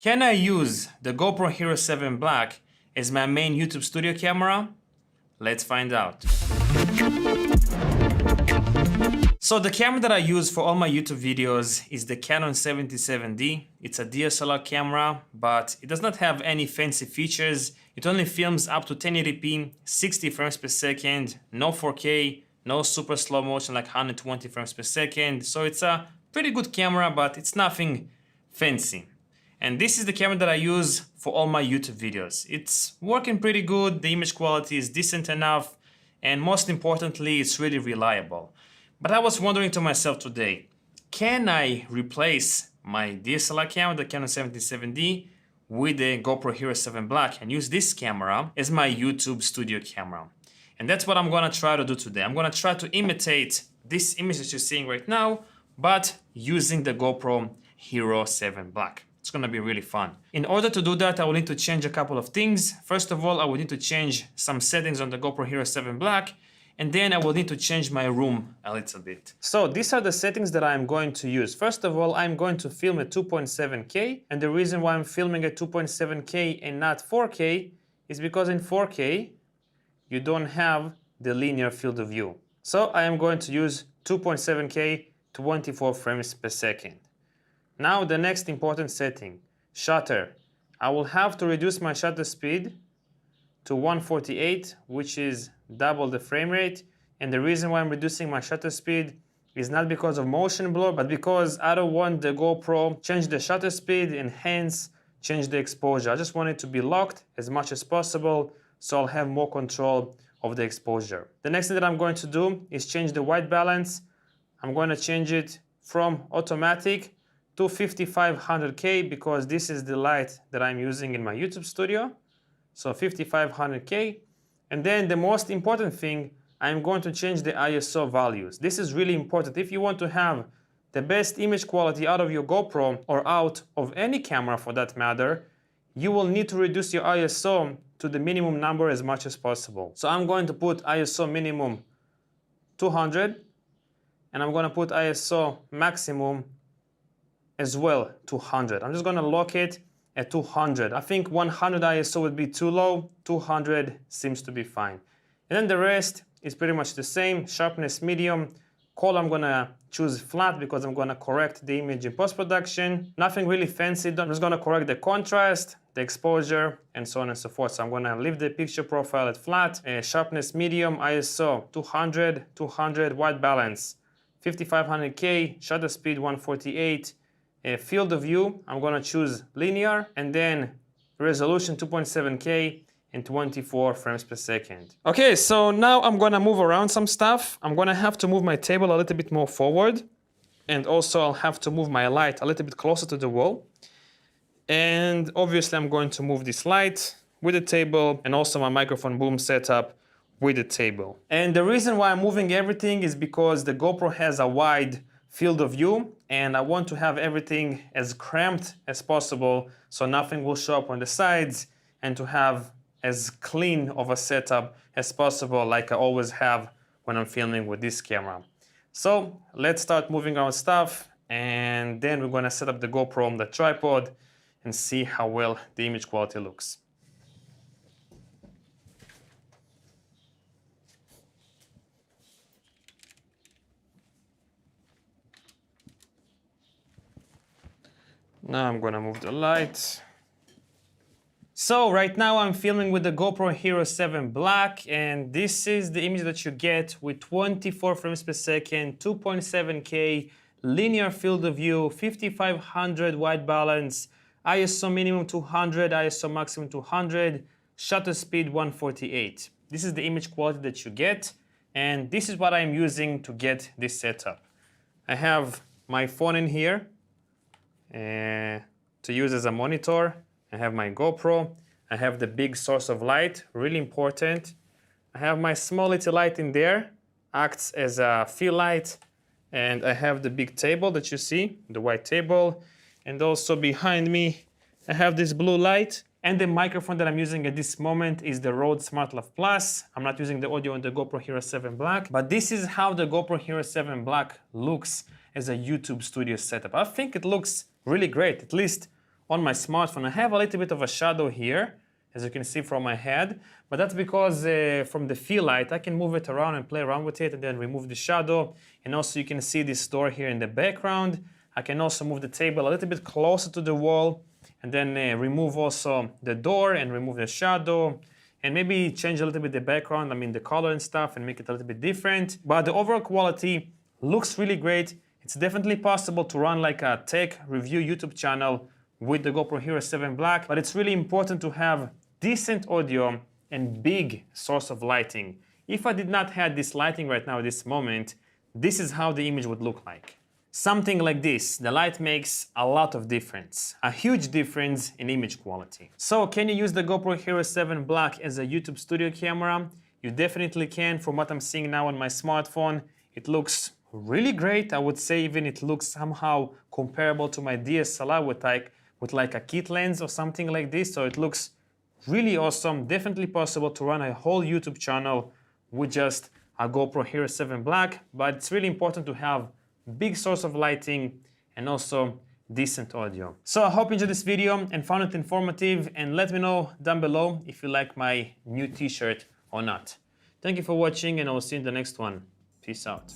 Can I use the GoPro Hero 7 Black as my main YouTube studio camera? Let's find out. So the camera that I use for all my YouTube videos is the Canon 77D. It's a DSLR camera, but it does not have any fancy features. It only films up to 1080p, 60 frames per second, no 4K, no super slow motion like 120 frames per second. So it's a pretty good camera, but it's nothing fancy. And this is the camera that I use for all my YouTube videos. It's working pretty good, the image quality is decent enough, and most importantly, it's really reliable. But I was wondering to myself today, can I replace my DSLR camera, the Canon 77D, with the GoPro Hero 7 Black and use this camera as my YouTube studio camera? And that's what I'm gonna try to do today. I'm gonna try to imitate this image that you're seeing right now, but using the GoPro Hero 7 Black. It's gonna be really fun. In order to do that, I will need to change a couple of things. First of all, I will need to change some settings on the GoPro Hero 7 Black, and then I will need to change my room a little bit. So these are the settings that I'm going to use. First of all, I'm going to film at 2.7K, and the reason why I'm filming at 2.7K and not 4K is because in 4K, you don't have the linear field of view. So I am going to use 2.7K, 24 frames per second. Now the next important setting, shutter. I will have to reduce my shutter speed to 148, which is double the frame rate. And the reason why I'm reducing my shutter speed is not because of motion blur, but because I don't want the GoPro change the shutter speed and hence change the exposure. I just want it to be locked as much as possible so I'll have more control of the exposure. The next thing that I'm going to do is change the white balance. I'm going to change it from automatic to 5500K because this is the light that I'm using in my YouTube studio. So 5500K. And then the most important thing, I'm going to change the ISO values. This is really important. If you want to have the best image quality out of your GoPro or out of any camera for that matter, you will need to reduce your ISO to the minimum number as much as possible. So I'm going to put ISO minimum 200 and I'm going to put ISO maximum as well 200. I'm just going to lock it at 200. I think 100 ISO would be too low, 200 seems to be fine. And then the rest is pretty much the same, sharpness medium, color I'm gonna choose flat because I'm gonna correct the image in post-production. Nothing really fancy, I'm just gonna correct the contrast, the exposure, and so on and so forth. So I'm gonna leave the picture profile at flat, sharpness medium, ISO 200, 200, white balance, 5500K, shutter speed 148, field of view, I'm gonna choose linear, and then resolution 2.7K and 24 frames per second. Okay, so now I'm gonna move around some stuff. I'm gonna have to move my table a little bit more forward, and also I'll have to move my light a little bit closer to the wall. And obviously I'm going to move this light with the table and also my microphone boom setup with the table. And the reason why I'm moving everything is because the GoPro has a wide field of view and I want to have everything as cramped as possible so nothing will show up on the sides, and to have as clean of a setup as possible like I always have when I'm filming with this camera. So let's start moving our stuff, and then we're gonna set up the GoPro on the tripod and see how well the image quality looks. Now I'm gonna move the light. So right now I'm filming with the GoPro Hero 7 Black, and this is the image that you get with 24 frames per second, 2.7K, linear field of view, 5500 white balance, ISO minimum 200, ISO maximum 200, shutter speed 148. This is the image quality that you get, and this is what I'm using to get this setup. I have my phone in here to use as a monitor. I have my GoPro, I have the big source of light, really important. I have my small little light in there, acts as a fill light, and I have the big table that you see, the white table, and also behind me I have this blue light, and the microphone that I'm using at this moment is the Rode SmartLav Plus. I'm not using the audio on the GoPro Hero 7 Black, but this is how the GoPro Hero 7 Black looks as a YouTube studio setup. I think it looks really great, at least on my smartphone, I have a little bit of a shadow here, as you can see from my head, but that's because from the fill light, I can move it around and play around with it and then remove the shadow. And also you can see this door here in the background. I can also move the table a little bit closer to the wall and then remove also the door and remove the shadow and maybe change a little bit the background, I mean the color and stuff, and make it a little bit different. But the overall quality looks really great. It's definitely possible to run like a tech review YouTube channel with the GoPro Hero 7 Black, but it's really important to have decent audio and big source of lighting. If I did not have this lighting right now at this moment, this is how the image would look like. Something like this. The light makes a lot of difference, a huge difference in image quality. So can you use the GoPro Hero 7 Black as a YouTube studio camera? You definitely can. From what I'm seeing now on my smartphone, it looks really great. I would say even it looks somehow comparable to my DSLR with like a kit lens or something like this. So it looks really awesome. Definitely possible to run a whole YouTube channel with just a GoPro Hero 7 Black, but it's really important to have big source of lighting and also decent audio. So I hope you enjoyed this video and found it informative, and let me know down below if you like my new t-shirt or not. Thank you for watching, and I will see you in the next one. Peace out.